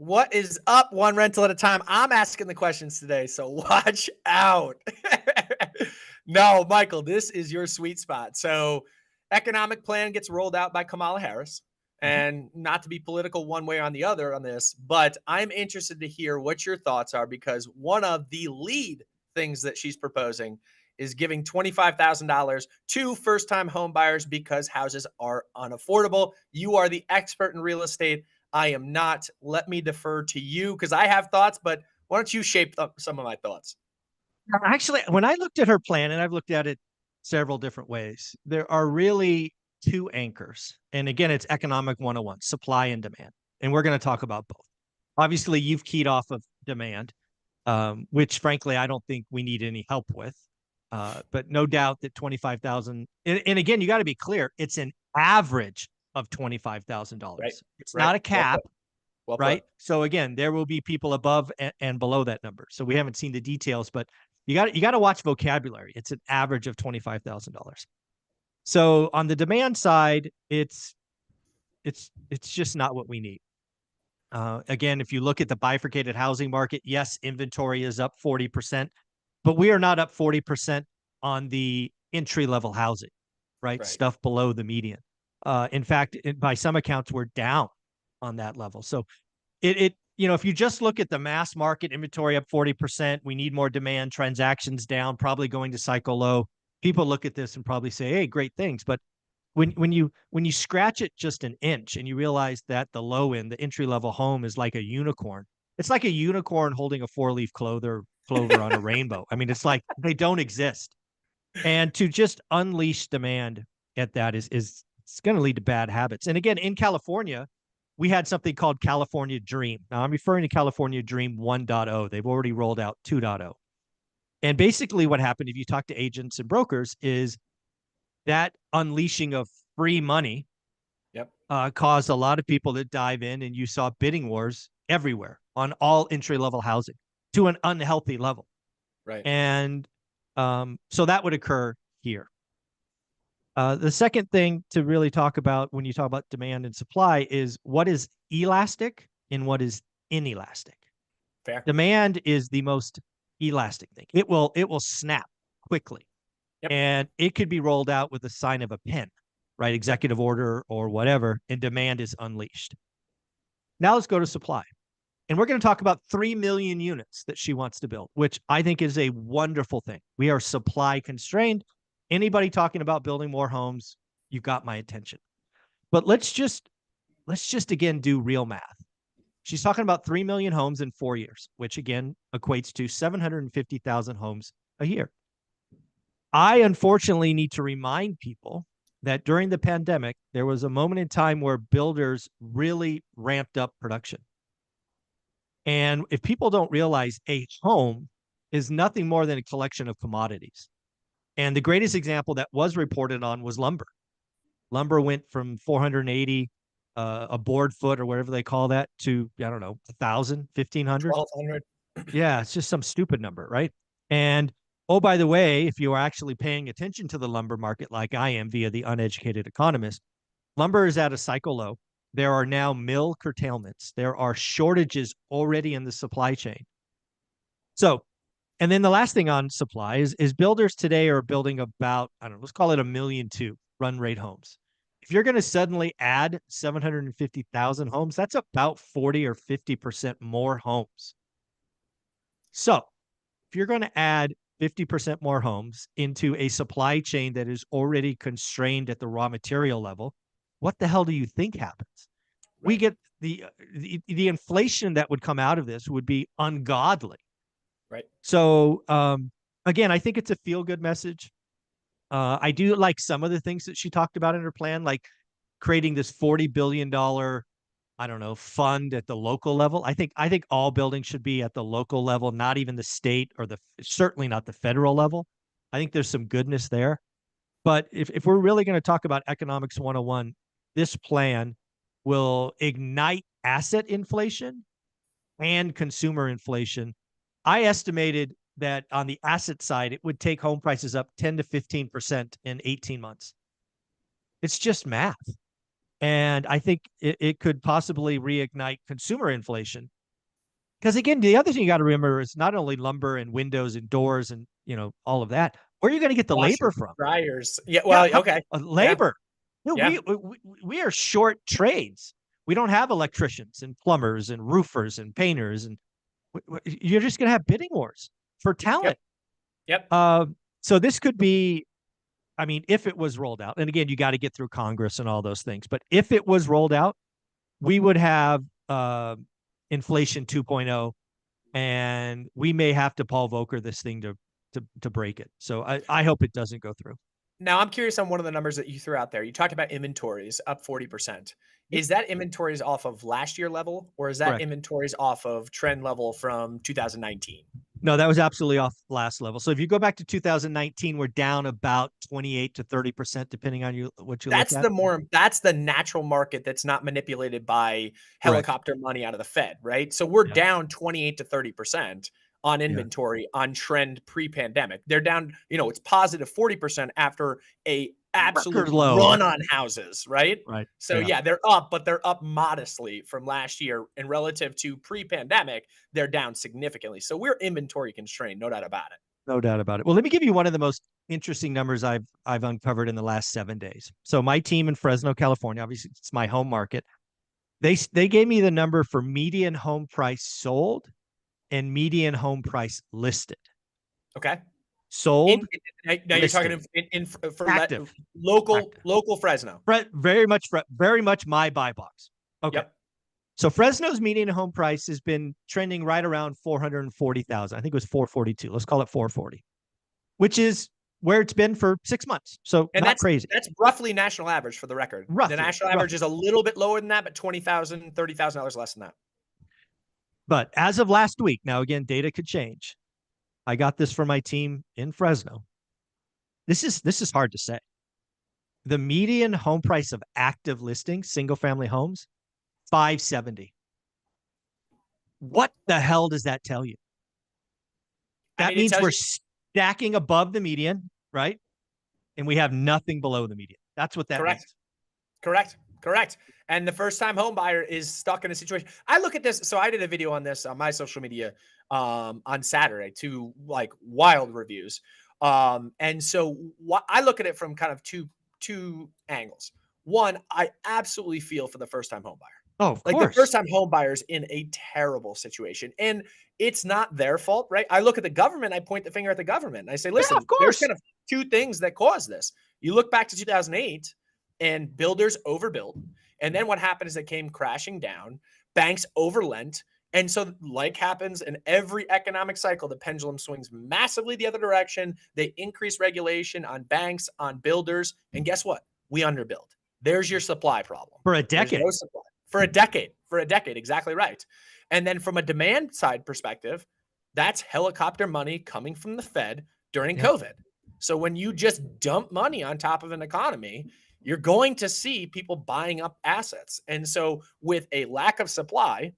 What is up? One rental at a time. I'm asking the questions today, so watch out. No, Michael, this is your sweet spot. So, economic plan gets rolled out by Kamala Harris, Mhm. and not to be political one way or on the other on this, but I'm interested to hear what your thoughts are because one of the lead things that she's proposing is giving $25,000 to first-time home buyers because houses are unaffordable. You are the expert in real estate. I am not. Let me defer to you because I have thoughts, but why don't you shape up some of my thoughts? Actually, when I looked at her plan, and I've looked at it several different ways, there are really two anchors. And again, it's economic 101, supply and demand. And we're going to talk about both. Obviously, you've keyed off of demand, which frankly, I don't think we need any help with. But no doubt that 25,000, and again, you got to be clear, it's an average of Right. $25,000. It's Right. not a Well put. cap, Well put. right? So again, there will be people above and below that number. So we haven't seen the details, but you got to watch vocabulary. It's an average of $25,000. So on the demand side, it's just not what we need. Again, if you look at the bifurcated housing market, yes, inventory is up 40%, but we are not up 40% on the entry level housing, right? Right. Stuff below the median. In fact, by some accounts, we're down on that level. So if you just look at the mass market inventory up 40%, we need more demand, transactions down, probably going to cycle low. People look at this and probably say, hey, great things. But when you scratch it just an inch and you realize that the low end, the entry level home is like a unicorn. It's like a unicorn holding a four-leaf clover on a rainbow. I mean, it's like they don't exist. And to just unleash demand at that is it's going to lead to bad habits. And again, in California, we had something called California Dream. Now I'm referring to California Dream 1.0. They've already rolled out 2.0. And basically what happened if you talk to agents and brokers is that unleashing of free money Yep. caused a lot of people to dive in, and you saw bidding wars everywhere on all entry level housing to an unhealthy level. Right. And so that would occur here. The second thing to really talk about when you talk about demand and supply is what is elastic and what is inelastic. Fair. Demand is the most elastic thing. It will snap quickly, Yep. and it could be rolled out with the sign of a pen, right? Yep. Executive order or whatever, and demand is unleashed. Now let's go to supply. And we're going to talk about 3 million units that she wants to build, which I think is a wonderful thing. We are supply constrained. Anybody talking about building more homes, you got my attention. But let's just again do real math. She's talking about 3 million homes in 4 years, which again equates to 750,000 homes a year. I unfortunately need to remind people that during the pandemic, there was a moment in time where builders really ramped up production. And if people don't realize, a home is nothing more than a collection of commodities. And the greatest example that was reported on was lumber. Lumber went from 480 a board foot or whatever they call that to, I don't know, 1,000, 1,500. 1200. Yeah, it's just some stupid number, right? And oh, by the way, if you are actually paying attention to the lumber market like I am via the uneducated economist, lumber is at a cycle low. There are now mill curtailments. There are shortages already in the supply chain. So, and then the last thing on supply is builders today are building about, I don't know, let's call it 1,200,000 run rate homes. If you're going to suddenly add 750,000 homes, that's about 40 or 50% more homes. So if you're going to add 50% more homes into a supply chain that is already constrained at the raw material level, what the hell do you think happens? We Right. get the inflation that would come out of this would be ungodly. Right. So again, I think it's a feel good message. I do like some of the things that she talked about in her plan, like creating this $40 billion, I don't know, fund at the local level. I think all buildings should be at the local level, not even the state or certainly not the federal level. I think there's some goodness there. But if we're really going to talk about economics 101, this plan will ignite asset inflation and consumer inflation. I estimated that on the asset side, it would take home prices up 10 to 15% in 18 months. It's just math. And I think it could possibly reignite consumer inflation. Because again, the other thing you got to remember is not only lumber and windows and doors and all of that. Where are you going to get the labor Washers, from? dryers. Yeah. Yeah, Well, okay. Yeah. labor. You know, Yeah. we are short trades. We don't have electricians and plumbers and roofers and painters, and you're just going to have bidding wars for Yep. talent. Yep. Uh, so this could be, I mean, if it was rolled out, and again, you got to get through Congress and all those things, but if it was rolled out, we would have inflation 2.0, and we may have to Paul Volcker this thing to break it. So I hope it doesn't go through. Now, I'm curious on one of the numbers that you threw out there. You talked about inventories up 40%. Yep. Is that inventories off of last year level, or is that Correct. inventories off of trend level from 2019? No, that was absolutely off last level. So if you go back to 2019, we're down about 28 to 30%, depending on what you look at. That's the natural market that's not manipulated by Correct. helicopter money out of the Fed, right? So we're Yeah. down 28 to 30% on Yeah. inventory on trend pre-pandemic. They're down, it's positive 40% after a absolute Record low. run on houses, right? Right. So Yeah. yeah, they're up, but they're up modestly from last year, and relative to pre-pandemic, they're down significantly. So we're inventory constrained, no doubt about it. No doubt about it. Well, let me give you one of the most interesting numbers I've uncovered in the last 7 days. So my team in Fresno, California, obviously it's my home market. They gave me the number for median home price sold and median home price listed. Okay. Sold, Now you're talking listed, for active, active. local Fresno. Very much my buy box. Okay. Yep. So Fresno's median home price has been trending right around 440,000. I think it was 442. Let's call it 440, which is where it's been for 6 months. So And not crazy. that's roughly national average for the record. The national average is a little bit lower than that, but $20,000, $30,000 less than that. But as of last week, now again, data could change. I got this from my team in Fresno. This is hard to say. The median home price of active listings, single family homes, 570. What the hell does that tell you? That means we're stacking above the median, right? And we have nothing below the median. That's what that means. Correct. And the first time home buyer is stuck in a situation. I look at this. So I did a video on this on my social media on Saturday, 2 like wild reviews. And so I look at it from kind of two angles. One, I absolutely feel for the first time home buyer. Oh, of Like course. the first time home buyers in a terrible situation. And it's not their fault, right? I look at the government, I point the finger at the government. And I say, listen, of there's course. kind of 2 things that caused this. You look back to 2008 and builders overbuilt. And then what happened is it came crashing down. Banks overlent. And so, like happens in every economic cycle, the pendulum swings massively the other direction. They increase regulation on banks, on builders. And guess what? We underbuild. There's your supply problem. For a decade. There's no supply. For a decade, exactly right. And then from a demand side perspective, that's helicopter money coming from the Fed during COVID. So when you just dump money on top of an economy, you're going to see people buying up assets. And so with a lack of supply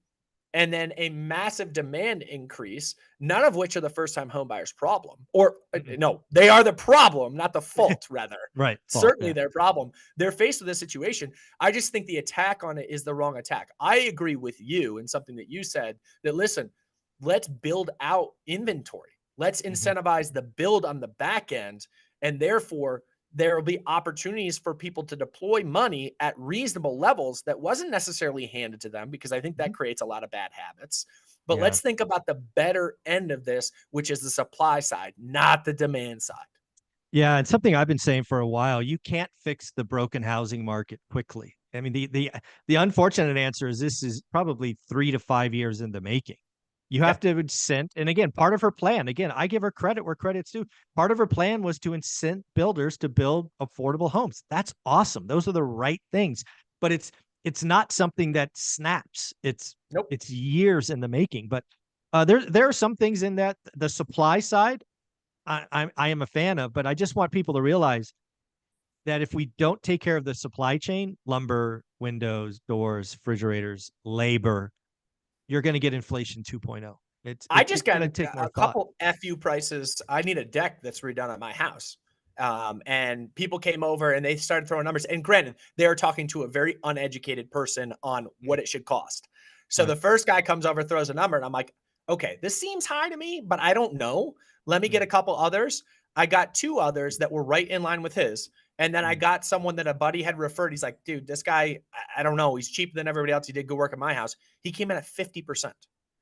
and then a massive demand increase, none of which are the first time home buyers problem, or no, they are the problem, not the fault, rather. Right. Certainly their problem. They're faced with this situation. I just think the attack on it is the wrong attack. I agree with you and something that you said that, listen, let's build out inventory. Let's incentivize the build on the back end. And therefore, there will be opportunities for people to deploy money at reasonable levels that wasn't necessarily handed to them, because I think that creates a lot of bad habits. But let's think about the better end of this, which is the supply side, not the demand side. Yeah, and something I've been saying for a while, you can't fix the broken housing market quickly. I mean, the unfortunate answer is this is probably 3 to 5 years in the making. You have to incent, and again, part of her plan, again, I give her credit where credit's due. Part of her plan was to incent builders to build affordable homes. That's awesome. Those are the right things. But it's not something that snaps. It's years in the making. But there are some things in that the supply side I am a fan of, but I just want people to realize that if we don't take care of the supply chain, lumber, windows, doors, refrigerators, labor, you're going to get inflation 2.0. I just got going to take more a thought. couple FU prices. I need a deck that's redone at my house. And people came over and they started throwing numbers. And granted, they were talking to a very uneducated person on Mm, what it should cost. So right. the first guy comes over, throws a number, and I'm like, okay, this seems high to me, but I don't know. Let me get Mm, a couple others. I got two others that were right in line with his. And then I mm, got someone that a buddy had referred. He's like, dude, this guy, I don't know. He's cheaper than everybody else. He did good work at my house. He came in at 50%.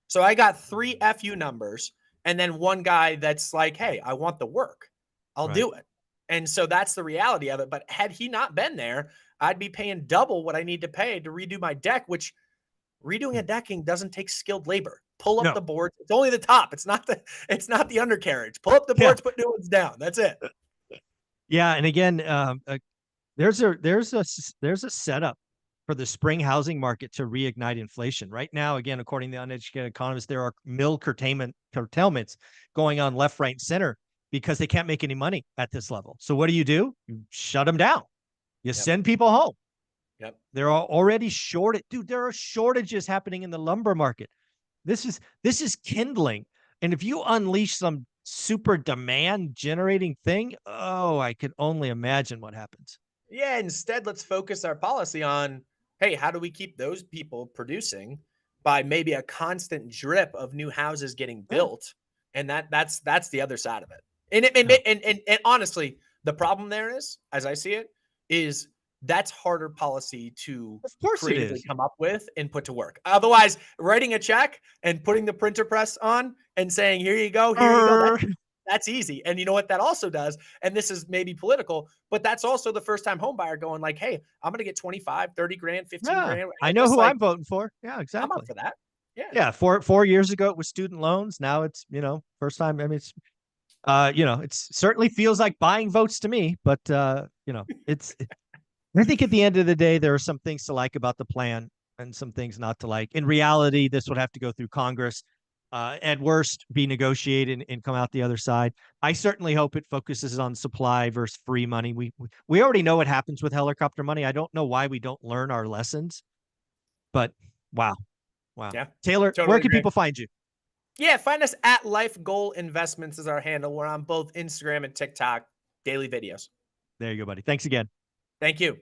So I got three mm. FU numbers and then one guy that's like, hey, I want the work. I'll Right. do it. And so that's the reality of it. But had he not been there, I'd be paying double what I need to pay to redo my deck, which redoing a Mm. decking doesn't take skilled labor. Pull up No. the boards. It's only the top. It's not the undercarriage. Pull up the Yeah. boards, put new ones down. That's it. Yeah. And again, there's a setup for the spring housing market to reignite inflation. Right now, again, according to the uneducated economists, there are mill curtailments going on left, right, and center because they can't make any money at this level. So what do? You shut them down. You Yep. send people home. Yep. There are already dude. There are shortages happening in the lumber market. This is kindling. And if you unleash some super demand generating thing, oh, I can only imagine what happens. Yeah, instead, let's focus our policy on, hey, how do we keep those people producing by maybe a constant drip of new houses getting Yeah. built, and that's the other side of it. And it, Yeah. and honestly, the problem there is, as I see it, is that's harder policy to Of course it creatively is. come up with and put to work. Otherwise, writing a check and putting the printer press on and saying, here you go, Er, that's easy. And you know what that also does? And this is maybe political, but that's also the first time home buyer going like, hey, I'm going to get 25, 30 grand, 15 yeah. grand. I And know just who like, I'm voting for. Yeah, I'm up exactly. for that. Yeah. Yeah, 4 years ago it was student loans. Now it's, first time. I mean, it's certainly feels like buying votes to me, but it's I think at the end of the day, there are some things to like about the plan and some things not to like. In reality, this would have to go through Congress, at worst, be negotiated and come out the other side. I certainly hope it focuses on supply versus free money. We already know what happens with helicopter money. I don't know why we don't learn our lessons, but wow, wow. Yeah. Taylor, where Totally can agree. people find you? Yeah. Find us at LifeGoal Investments is our handle. We're on both Instagram and TikTok, daily videos. There you go, buddy. Thanks again. Thank you.